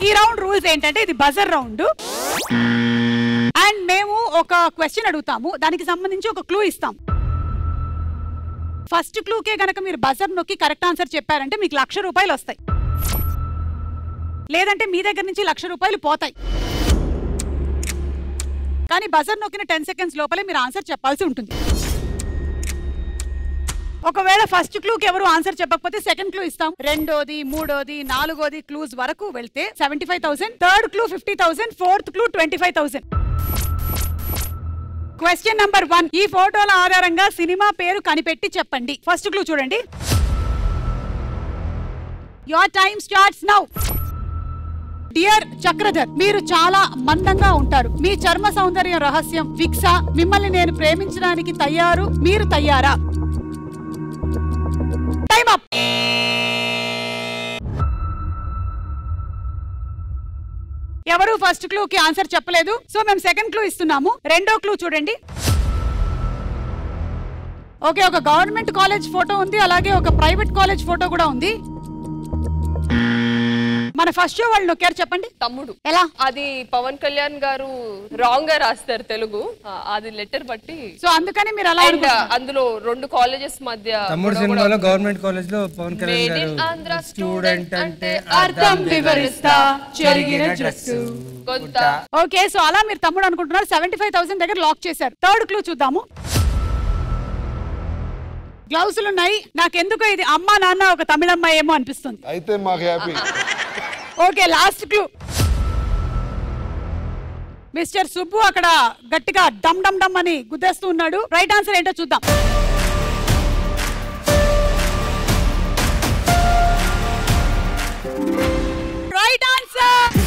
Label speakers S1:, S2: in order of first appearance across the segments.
S1: ఈ round rules ఏంటంటే ఇది బజర్ రౌండ్ అండ్ మేము ఒక క్వశ్చన్ అడుగుతాము, దానికి సంబంధించి ఒక క్లూ ఇస్తాం. ఫస్ట్ క్లూకే గనక మీరు బజర్ నొక్కి కరెక్ట్ ఆన్సర్ చెప్పారంటే మీకు 1,00,000 రూపాయలు వస్తాయి, లేదంటే మీ దగ్గర నుంచి 1,00,000 రూపాయలు పోతాయి. కానీ బజర్ నొక్కిన 10 సెకండ్స్ లోపలే మీరు ఆన్సర్ చెప్పాల్సి ఉంటుంది. ఒకవేళ ఫస్ట్ క్లూకి ఎవరు ఆన్సర్ చెప్పకపోతే సెకండ్ క్లూ ఇస్తాం. రెండోది, మూడోది, నాలుగోది క్లూస్ వరకు వెళ్తే 75,000, third clue 50,000, fourth clue 25,000. Question number 1, ఈ ఫోటోల ఆధారంగా సినిమా పేరు కనిపెట్టి చెప్పండి. ఫస్ట్ క్లూ చూడండి. Your time starts now. Dear Chakradhar, మీరు చాలా మందంగా ఉంటారు. మీ చర్మ సౌందర్యం రహస్యం విక్సా. మిమ్మల్ని నేను ప్రేమించడానికి తయారు. మీరు తయారా? Time up. ఎవరు ఫస్ట్ క్లూకి ఆన్సర్ చెప్పలేదు, సో మేము సెకండ్ క్లూ ఇస్తున్నాము. రెండో క్లూ చూడండి. ఓకే, ఒక గవర్నమెంట్ కాలేజ్ ఫోటో ఉంది, అలాగే ఒక ప్రైవేట్ కాలేజ్ ఫోటో కూడా ఉంది. మన ఫస్ట్ షో వాళ్ళు నొక్కారు, చెప్పండి.
S2: తమ్ముడు.
S1: ఎలా?
S2: అది పవన్ కళ్యాణ్ గారు రాంగ్ గా రాస్తారు తెలుగు, అది లెటర్ బట్టి.
S1: సో అందుకని మీరు అలా
S2: అందులో 2 కాలేజెస్ మధ్య
S3: తమ్ముడు సినిమాలో గవర్నమెంట్ కాలేజ్ లో పవన్ కళ్యాణ్ గారు
S2: ఆంధ్ర
S3: స్టూడెంట్ అంటే
S1: అర్థం వివరిస్తా చెరిగిన డ్రెస్. ఓకే, సో అలా మీరు తమ్ముడు అనుకుంటున్నారు. 75,000 దగ్గర లాక్ చేశారు. థర్డ్ క్లూ చూద్దాము. గ్లౌజులు ఉన్నాయి. నాకెందుకో ఇది అమ్మా నాన్న ఒక తమిళమ్మాయి ఏమో అనిపిస్తుంది.
S4: అయితే మాకు happy.
S1: Okay, last clue. Mister Subbu అక్కడ గట్టిగా డమ్ డమ్ డమ్ అని గుద్దేస్తూ ఉన్నాడు. రైట్ ఆన్సర్ ఏంటో చూద్దాం. Right answer.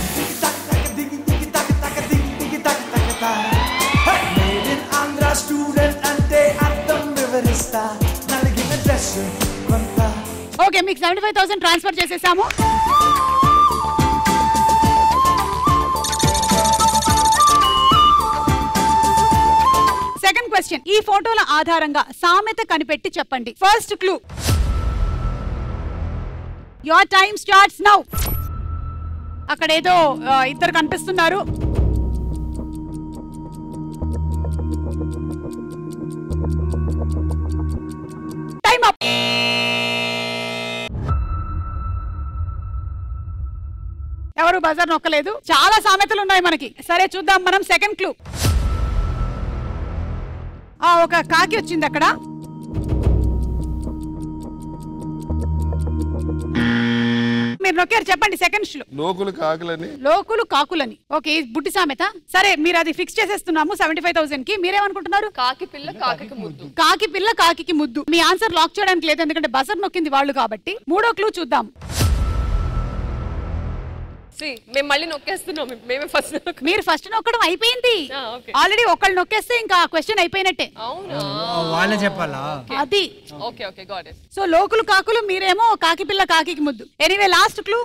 S1: ఓకే, మీకు 75,000 ట్రాన్స్ఫర్ చేసేసాము. సెకండ్ క్వశ్చన్, ఈ ఫోటోల ఆధారంగా సామెత కనిపెట్టి చెప్పండి. First clue. Your time starts now. అక్కడ ఏదో ఇద్దరు కనిపిస్తున్నారు. Time up. ఎవరు బజార్ నొక్కలేదు. చాలా సామెతలు ఉన్నాయి మనకి. సరే చూద్దాం మనం సెకండ్ క్లూ. ఒక కాకి వచ్చింది అక్కడ. మీరు నొక్కారు, చెప్పండి సెకండ్ క్లూ.
S4: లోకులు కాకులని.
S1: లోకులు కాకులని. ఓకే, బుడ్డి సామెత. సరే మీరు అది ఫిక్స్ చేసేస్తున్నాము 75,000 కి. మీరేమనుకుంటున్నారు?
S2: కాకి పిల్ల కాకి ముద్దు.
S1: కాకి పిల్ల కాకి ముద్దు. మీ ఆన్సర్ లాక్ చేయడానికి లేదు, ఎందుకంటే బజర్ నొక్కింది వాళ్ళు కాబట్టి. మూడో క్లూ చూద్దాం.
S2: మేము మళ్ళీ నొక్కేస్తున్నాం. మేమే ఫస్ట్.
S1: మీరు ఫస్ట్ నొక్కడం అయిపోయింది ఆల్రెడీ. ఒకళ్ళు నొక్కేస్తే ఇంకా క్వశ్చన్ అయిపోయినట్టే.
S3: వాళ్ళే చెప్పాలా?
S1: అది.
S2: Okay okay, got it.
S1: So లోకులు కాకులు, మీరేమో కాకి పిల్ల కాకి ముద్దు. Anyway last clue.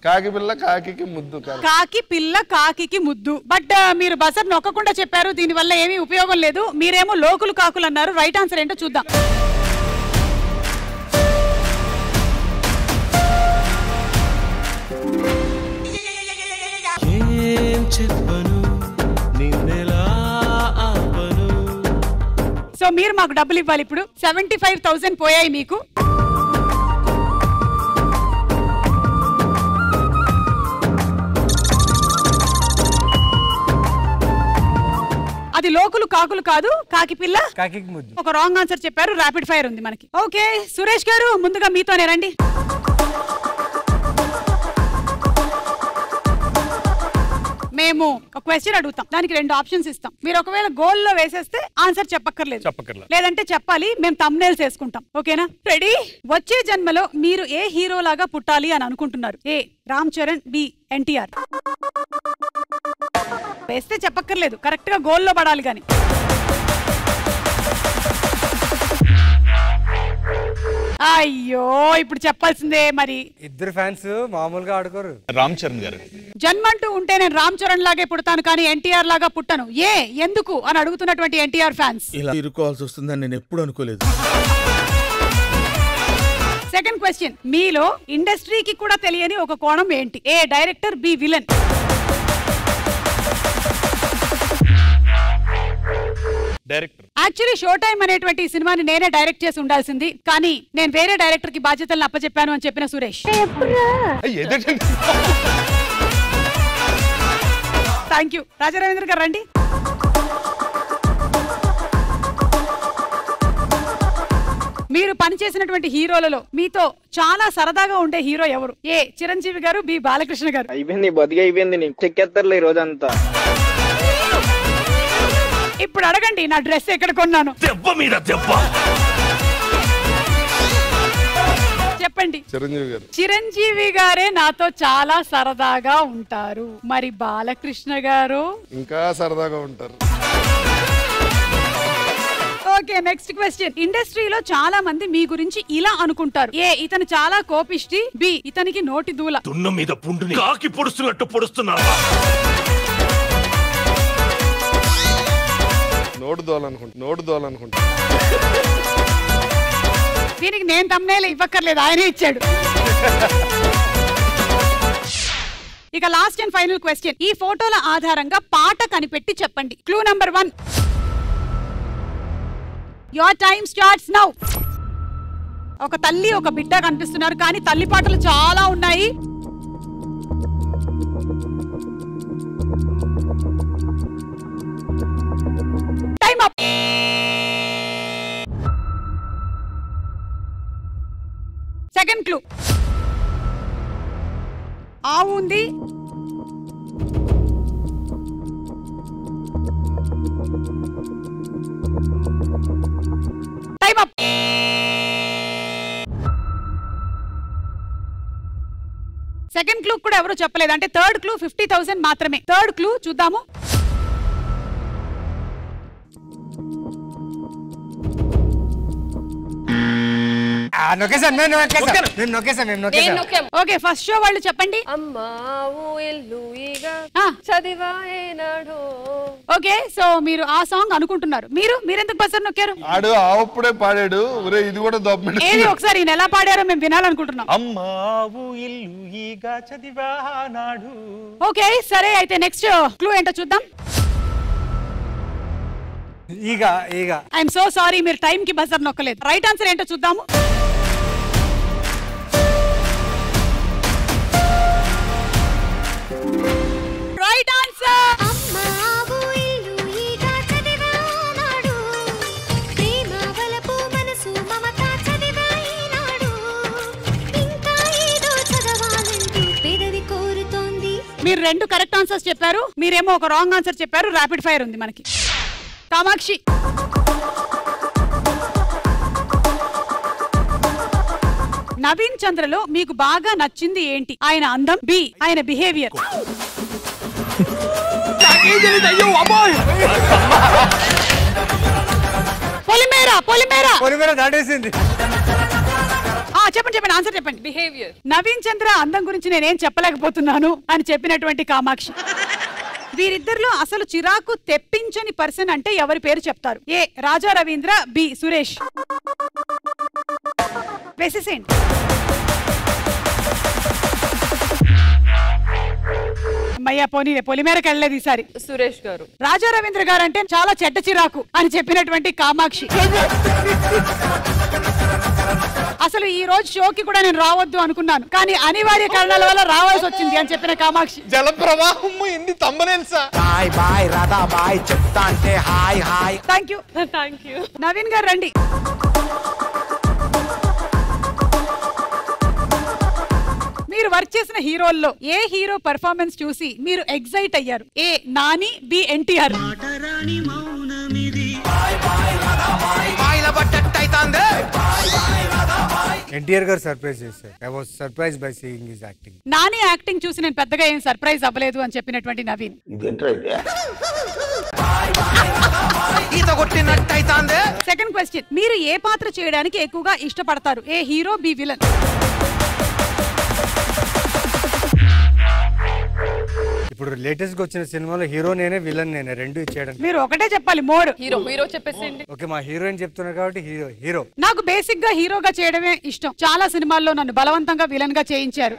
S4: కాకి పిల్ల కాకి ముద్దు.
S1: కాకి పిల్ల కాకి ముద్దు. బట్ మీరు బజర్ నొక్కకుండా చెప్పారు, దీని వల్ల ఏమీ ఉపయోగం లేదు. మీరేమో లోకులు కాకులు అన్నారు. రైట్ ఆన్సర్ ఏంటో చూద్దాం. సో మీరు మాకు డబ్బులు ఇవ్వాలి. ఇప్పుడు 75,000 పోయాయి మీకు. అది లోకులు కాకులు కాదు, కాకి పిల్ల
S3: కాకి ముద్దు.
S1: ఒక రాంగ్ ఆన్సర్ చెప్పారు. ర్యాపిడ్ ఫైర్ ఉంది మనకి. ఓకే సురేష్ గారు, ముందుగా మీతోనే రండి. మేము ఒక క్వశ్చన్ అడుగుతాం, దానికి 2 ఆప్షన్స్ ఇస్తాం. మీరు ఒకవేళ గోల్ లో వేసేస్తే ఆన్సర్ చెప్పక్కర్లేదు, లేదంటే చెప్పాలి. మేము థంబ్నెయిల్స్ వేసుకుంటాం. ఓకేనా? రెడీ? వచ్చే జన్మలో మీరు ఏ హీరో లాగా పుట్టాలి అని అనుకుంటున్నారు? ఏ రామ్ చరణ్, బి ఎన్టీఆర్. వేస్తే చెప్పక్కర్లేదు, కరెక్ట్ గా గోల్ లో పడాలి. కానీ అయ్యో ఇప్పుడు చెప్పాల్సిందే మరి.
S3: ఇద్దరు ఫ్యాన్స్ మామూలుగా ఆడుకోరు.
S5: రామ్ చరణ్ గారు.
S1: జన్మంటూ ఉంటే నేను రామ్ చరణ్ లాగే పుడతాను కానీ ఎన్టీఆర్ లాగా పుట్టను. ఎందుకు అని అడుగుతున్నటువంటి ఎన్టీఆర్ ఫ్యాన్స్.
S6: ఇలా ఇరుకోవాల్సి వస్తుందని నేను ఎప్పుడు అనుకోలేదు.
S1: సెకండ్ క్వశ్చన్, మీలో ఇండస్ట్రీకి కూడా తెలియని ఒక కోణం ఏంటి? A director, B villain.
S5: Director.
S1: Actually Show Time అనేటువంటి సినిమాని నేనే డైరెక్ట్ చేసి ఉండాల్సింది, కానీ నేను వేరే డైరెక్టర్ కి బాధ్యతలను అప్పచెప్పాను అని చెప్పిన సురేష్. Thank you. రాజా రవీంద్ర గారు రండి. మీరు పనిచేసినటువంటి హీరోలలో మీతో చాలా సరదాగా ఉండే హీరో ఎవరు? ఏ చిరంజీవి గారు, బి బాలకృష్ణ గారు.
S6: అయిపోయింది, బతికి అయిపోయింది, నీకు చెక్కేస్తారులే ఈ రోజంతా.
S1: ఇప్పుడు అడగండి, నా డ్రెస్ ఎక్కడ కొన్నాను?
S5: దెబ్బ మీద దెబ్బ.
S4: చెప్పండి. చిరంజీవి గారు.
S1: చిరంజీవి గారే నాతో చాలా సరదాగా ఉంటారు. మరి బాలకృష్ణ గారు
S4: ఇంకా సరదాగా ఉంటారు.
S1: Okay, next question. ఇండస్ట్రీలో చాలా మంది మీ గురించి ఇలా అనుకుంటారు. ఏ ఇతను చాలా కోపిష్టి, బి ఇతనికి నోటి దూల.
S5: దున్న మీద పుండుని కాకి పొడుస్తున్నట్టు పొడుస్తున్నారు.
S4: నోటు దోలనుకుంటా.
S1: దీనికి నేను తమ్నేల్ ఇవ్వక్కర్లేదు, ఆయనే ఇచ్చాడు. ఇక లాస్ట్ అండ్ ఫైనల్ క్వశ్చన్. ఈ ఫోటోల ఆధారంగా పాట కనిపెట్టి చెప్పండి. Clue number 1. Your time starts now. ఒక తల్లి, ఒక బిడ్డ కనిపిస్తున్నారు, కానీ తల్లి పాటలు చాలా ఉన్నాయి. Time up. Second clue. ఆవు ఉంది. Time up. సెకండ్ క్లూ కూడా ఎవరు చెప్పలేదు, అంటే థర్డ్ క్లూ 50,000 మాత్రమే. థర్డ్ క్లూ చూద్దాము. ఓకే, ఫస్ట్ షో వాళ్ళు చెప్పండి. ఓకే, సో మీరు ఆ సాంగ్ అనుకుంటున్నారు. మీరెందుకు బజర్ నొక్కారు?
S4: ఆడు అప్పుడే పాడాడు. ఇది కూడా దొబ్బడు.
S1: ఏది ఒకసారి ఎలా పాడారో మేము వినాలనుకుంటున్నాం.
S5: అమ్మావు ఇల్లు ఈగ చదివానాడు.
S1: ఓకే, సరే అయితే నెక్స్ట్ క్లూ ఏంటో చూద్దాం. ఐఎమ్ సో సారీ, మీరు టైం కి బజర్ నొక్కలేదు. రైట్ ఆన్సర్ ఏంటో చూద్దాము. Right answer. మీరు 2 కరెక్ట్ ఆన్సర్స్ చెప్పారు, మీరేమో ఒక రాంగ్ ఆన్సర్ చెప్పారు. ర్యాపిడ్ ఫైర్ ఉంది మనకి. కామాక్షి, నవీన్ చంద్రలో మీకు బాగా నచ్చింది ఏంటి? ఆయన అందం, బి ఆయన బిహేవియర్.
S3: పొలిమేర దాటేసింది.
S1: చెప్పండి ఆన్సర్ చెప్పండి.
S2: బిహేవియర్.
S1: నవీన్ చంద్ర అందం గురించి నేనేం చెప్పలేకపోతున్నాను అని చెప్పినటువంటి కామాక్షి. వీరిద్దరిలో అసలు చిరాకు తెప్పించని పర్సన్ అంటే ఎవరి పేరు చెప్తారు? ఏ రాజా రవీంద్ర, బి సురేష్. వేసేసేయండి. అమ్మయ్యా, పోనీలే, పొలిమేరకు వెళ్ళలేదు ఈసారి.
S2: సురేష్ గారు.
S1: రాజా రవీంద్ర గారు అంటే చాలా చెడ్డ చిరాకు అని చెప్పినటువంటి కామాక్షి. అసలు ఈ రోజు షోకి కూడా నేను రావద్దు అనుకున్నాను, కానీ అనివార్య కారణాల వల్ల రావాల్సి వచ్చింది అని చెప్పిన కామాక్షి.
S5: జల ప్రవాహం ఎన్ని తమ్మనేల్సా.
S7: బాయ్ బాయ్ రాధా బాయ్ చెప్తా అంటే hi hi.
S1: Thank you. Naveen గారు రండి. మీరు వర్క్ చేసిన హీరోల్లో ఏ హీరో పర్ఫార్మెన్స్ చూసి మీరు ఎగ్జైట్ అయ్యారు? ఏ నాని, బి ఎన్టీఆర్.
S3: ఎన్టీఆర్ గారు సర్ప్రైజ్ చేశారు. I was surprise by seeing his acting.
S1: Nani acting చూసి నేను పెద్దగా ఏం సర్ప్రైజ్ అవ్వలేదు అని చెప్పినటువంటి నవీన్. Second question. మీరు ఏ పాత్ర చేయడానికి ఎక్కువగా ఇష్టపడతారు? ఏ హీరో, బి విలన్.
S3: ఇప్పుడు లేటెస్ట్ గా వచ్చిన సినిమాలో హీరో నేనే విలన్ నేనే రెండు ఇచ్చేయడానికి.
S1: మీరు ఒకటే చెప్పాలి మోర్.
S2: హీరో చెప్పేసేయండి.
S3: ఓకే మా హీరోయిన్ చెప్తున్నారు కాబట్టి హీరో.
S1: నాకు బేసిక్ గా హీరోగా చేయడమే ఇష్టం. చాలా సినిమాల్లో నన్ను బలవంతంగా విలన్ గా చేయించారు.